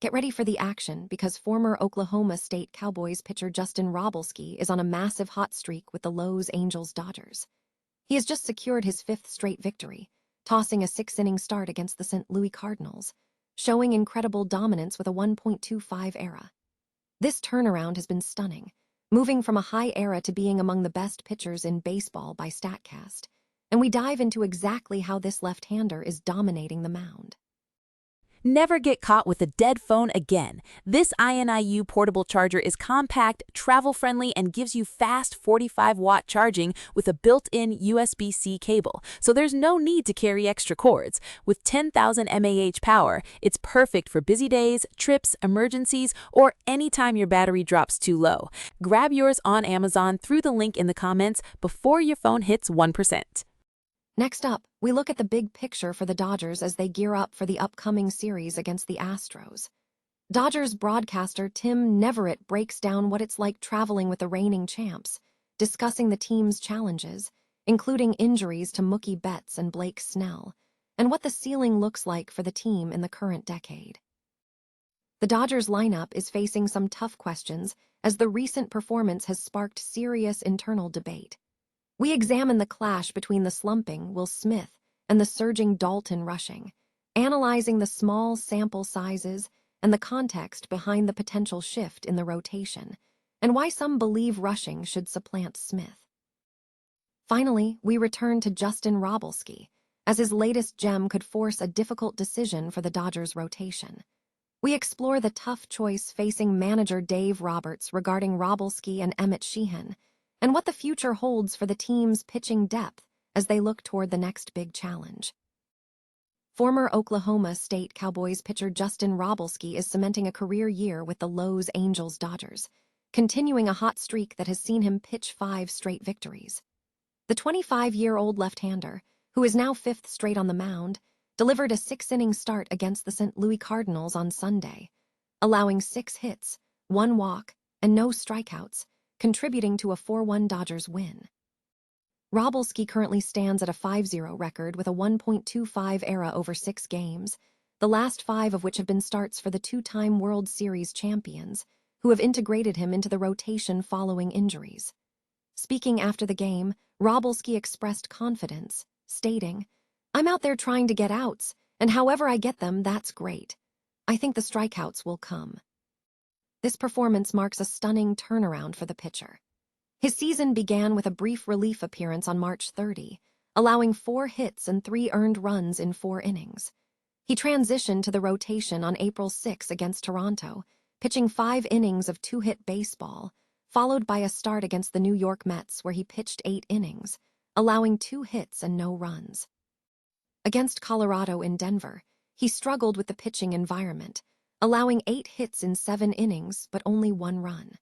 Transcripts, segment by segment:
Get ready for the action because former Oklahoma State Cowboys pitcher Justin Wrobleski is on a massive hot streak with the Los Angeles Dodgers. He has just secured his fifth straight victory, tossing a six-inning start against the St. Louis Cardinals, showing incredible dominance with a 1.25 ERA. This turnaround has been stunning, moving from a high ERA to being among the best pitchers in baseball by StatCast, and we dive into exactly how this left-hander is dominating the mound. Never get caught with a dead phone again. This INIU portable charger is compact, travel-friendly, and gives you fast 45-watt charging with a built-in USB-C cable, so there's no need to carry extra cords. With 10,000 mAh power, it's perfect for busy days, trips, emergencies, or anytime your battery drops too low. Grab yours on Amazon through the link in the comments before your phone hits 1%. Next up, we look at the big picture for the Dodgers as they gear up for the upcoming series against the Astros. Dodgers broadcaster Tim Neverett breaks down what it's like traveling with the reigning champs, discussing the team's challenges, including injuries to Mookie Betts and Blake Snell, and what the ceiling looks like for the team in the current decade. The Dodgers lineup is facing some tough questions as the recent performance has sparked serious internal debate. We examine the clash between the slumping Will Smith and the surging Dalton Rushing, analyzing the small sample sizes and the context behind the potential shift in the rotation, and why some believe Rushing should supplant Smith. Finally, we return to Justin Wrobleski, as his latest gem could force a difficult decision for the Dodgers' rotation. We explore the tough choice facing manager Dave Roberts regarding Wrobleski and Emmett Sheehan, and what the future holds for the team's pitching depth as they look toward the next big challenge. Former Oklahoma State Cowboys pitcher Justin Wrobleski is cementing a career year with the Los Angeles Dodgers, continuing a hot streak that has seen him pitch 5 straight victories. The 25-year-old left-hander, who is now fifth straight on the mound, delivered a 6-inning start against the St. Louis Cardinals on Sunday, allowing 6 hits, 1 walk, and no strikeouts, contributing to a 4-1 Dodgers win. Wrobleski currently stands at a 5-0 record with a 1.25 ERA over 6 games, the last 5 of which have been starts for the 2-time World Series champions, who have integrated him into the rotation following injuries. Speaking after the game, Wrobleski expressed confidence, stating, "I'm out there trying to get outs, and however I get them, that's great. I think the strikeouts will come." This performance marks a stunning turnaround for the pitcher. His season began with a brief relief appearance on March 30, allowing 4 hits and 3 earned runs in 4 innings. He transitioned to the rotation on April 6 against Toronto, pitching 5 innings of 2-hit baseball, followed by a start against the New York Mets where he pitched 8 innings, allowing 2 hits and no runs. Against Colorado in Denver, he struggled with the pitching environment, allowing 8 hits in 7 innings but only 1 run.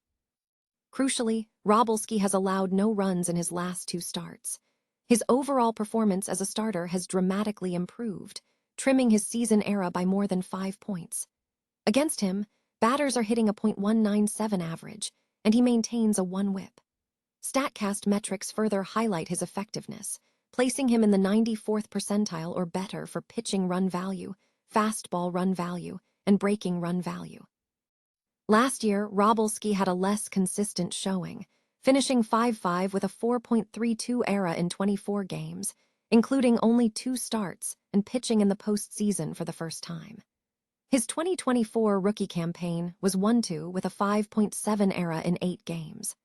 Crucially, Wrobleski has allowed no runs in his last 2 starts. His overall performance as a starter has dramatically improved, trimming his season ERA by more than 5 points. Against him, batters are hitting a .197 average, and he maintains a 1 WHIP. StatCast metrics further highlight his effectiveness, placing him in the 94th percentile or better for pitching run value, fastball run value, and breaking run value. Last year, Wrobleski had a less consistent showing, finishing 5-5 with a 4.32 ERA in 24 games, including only 2 starts and pitching in the postseason for the first time. His 2024 rookie campaign was 1-2 with a 5.7 ERA in 8 games.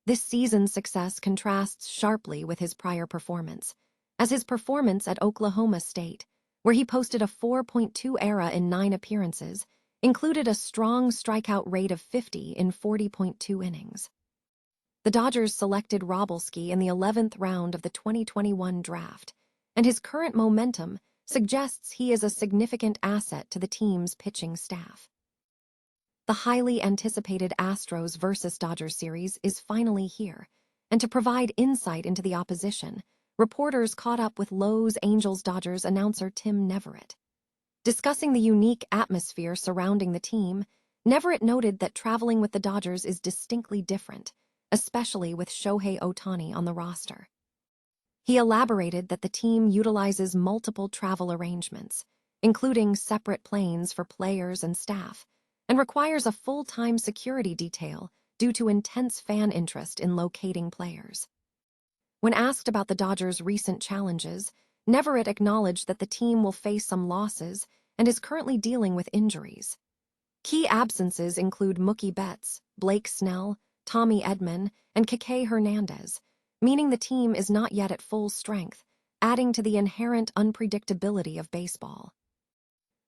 This season's success contrasts sharply with his prior performance, as his performance at Oklahoma State, where he posted a 4.2 ERA in 9 appearances, included a strong strikeout rate of 50 in 40.2 innings. The Dodgers selected Wrobleski in the 11th round of the 2021 draft, and his current momentum suggests he is a significant asset to the team's pitching staff. The highly anticipated Astros versus Dodgers series is finally here, and to provide insight into the opposition, reporters caught up with Los Angeles Dodgers announcer Tim Neverett. Discussing the unique atmosphere surrounding the team, Neverett noted that traveling with the Dodgers is distinctly different, especially with Shohei Ohtani on the roster. He elaborated that the team utilizes multiple travel arrangements, including separate planes for players and staff, and requires a full-time security detail due to intense fan interest in locating players. When asked about the Dodgers' recent challenges, Neverett acknowledged that the team will face some losses and is currently dealing with injuries. Key absences include Mookie Betts, Blake Snell, Tommy Edman, and Kike Hernandez, meaning the team is not yet at full strength, adding to the inherent unpredictability of baseball.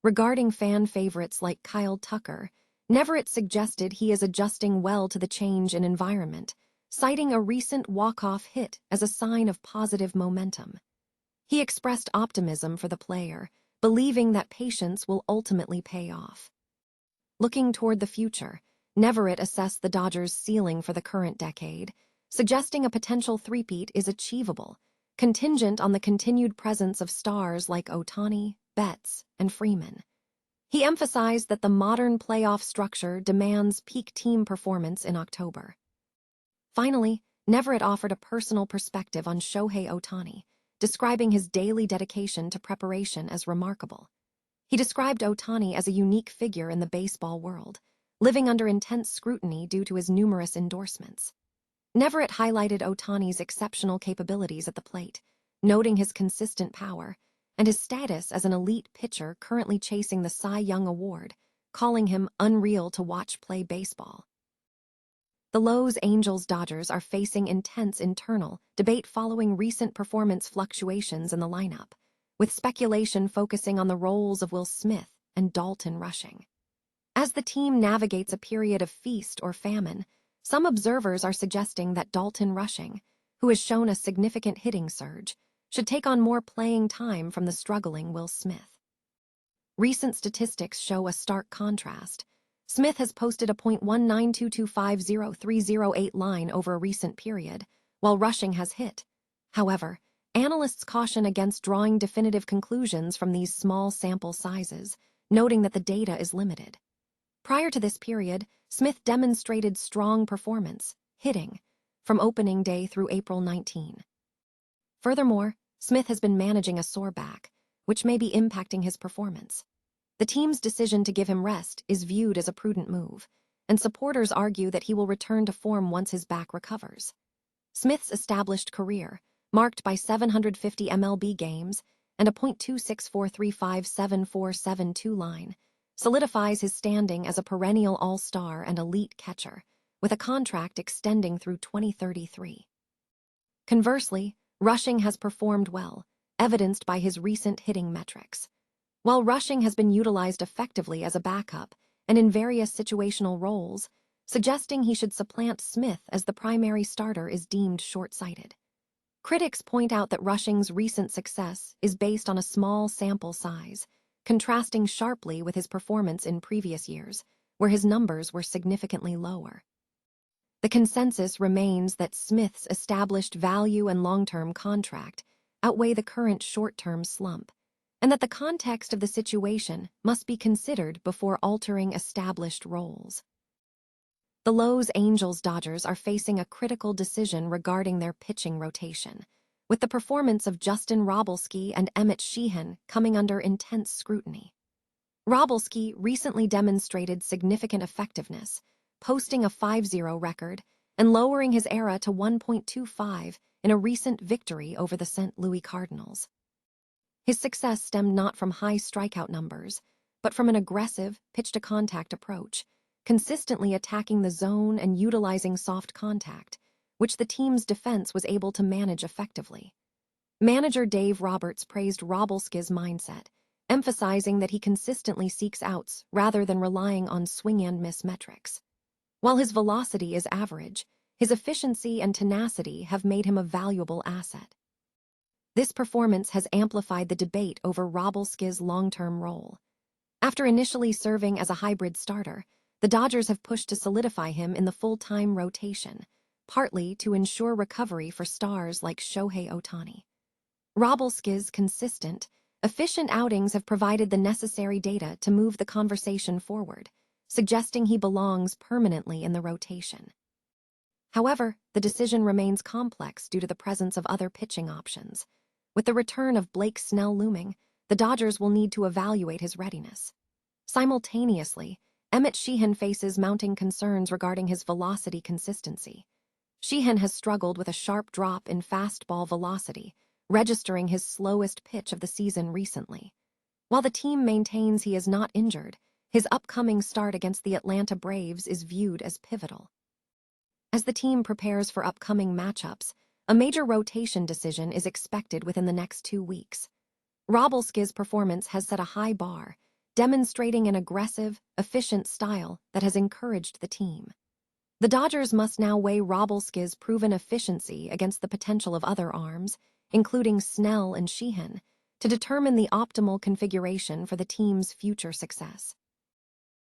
Regarding fan favorites like Kyle Tucker, Neverett suggested he is adjusting well to the change in environment, citing a recent walk-off hit as a sign of positive momentum. He expressed optimism for the player, believing that patience will ultimately pay off. Looking toward the future, Neverett assessed the Dodgers' ceiling for the current decade, suggesting a potential three-peat is achievable, contingent on the continued presence of stars like Ohtani, Betts, and Freeman. He emphasized that the modern playoff structure demands peak team performance in October. Finally, Neverett offered a personal perspective on Shohei Ohtani, describing his daily dedication to preparation as remarkable. He described Ohtani as a unique figure in the baseball world, living under intense scrutiny due to his numerous endorsements. Neverett highlighted Ohtani's exceptional capabilities at the plate, noting his consistent power and his status as an elite pitcher currently chasing the Cy Young Award, calling him unreal to watch play baseball. The Los Angeles Dodgers are facing intense internal debate following recent performance fluctuations in the lineup, with speculation focusing on the roles of Will Smith and Dalton Rushing. As the team navigates a period of feast or famine, some observers are suggesting that Dalton Rushing, who has shown a significant hitting surge, should take on more playing time from the struggling Will Smith. Recent statistics show a stark contrast. Smith has posted a .192250308 line over a recent period, while Rushing has hit. However, analysts caution against drawing definitive conclusions from these small sample sizes, noting that the data is limited. Prior to this period, Smith demonstrated strong performance, hitting, from opening day through April 19. Furthermore, Smith has been managing a sore back, which may be impacting his performance. The team's decision to give him rest is viewed as a prudent move, and supporters argue that he will return to form once his back recovers. Smith's established career, marked by 750 MLB games and a .264357472 line, solidifies his standing as a perennial all-star and elite catcher, with a contract extending through 2033. Conversely, Rushing has performed well, evidenced by his recent hitting metrics. While Rushing has been utilized effectively as a backup and in various situational roles, suggesting he should supplant Smith as the primary starter is deemed short-sighted. Critics point out that Rushing's recent success is based on a small sample size, contrasting sharply with his performance in previous years, where his numbers were significantly lower. The consensus remains that Smith's established value and long-term contract outweigh the current short-term slump, and that the context of the situation must be considered before altering established roles. The Los Angeles Dodgers are facing a critical decision regarding their pitching rotation, with the performance of Justin Wrobleski and Emmett Sheehan coming under intense scrutiny. Wrobleski recently demonstrated significant effectiveness, posting a 5-0 record and lowering his ERA to 1.25 in a recent victory over the St. Louis Cardinals. His success stemmed not from high strikeout numbers, but from an aggressive, pitch-to-contact approach, consistently attacking the zone and utilizing soft contact, which the team's defense was able to manage effectively. Manager Dave Roberts praised Wrobleski's mindset, emphasizing that he consistently seeks outs rather than relying on swing-and-miss metrics. While his velocity is average, his efficiency and tenacity have made him a valuable asset. This performance has amplified the debate over Wrobleski's long-term role. After initially serving as a hybrid starter, the Dodgers have pushed to solidify him in the full-time rotation, partly to ensure recovery for stars like Shohei Ohtani. Wrobleski's consistent, efficient outings have provided the necessary data to move the conversation forward, suggesting he belongs permanently in the rotation. However, the decision remains complex due to the presence of other pitching options. With the return of Blake Snell looming, the Dodgers will need to evaluate his readiness. Simultaneously, Emmett Sheehan faces mounting concerns regarding his velocity consistency. Sheehan has struggled with a sharp drop in fastball velocity, registering his slowest pitch of the season recently. While the team maintains he is not injured, his upcoming start against the Atlanta Braves is viewed as pivotal. As the team prepares for upcoming matchups, a major rotation decision is expected within the next 2 weeks. Wrobleski's performance has set a high bar, demonstrating an aggressive, efficient style that has encouraged the team. The Dodgers must now weigh Wrobleski's proven efficiency against the potential of other arms, including Snell and Sheehan, to determine the optimal configuration for the team's future success.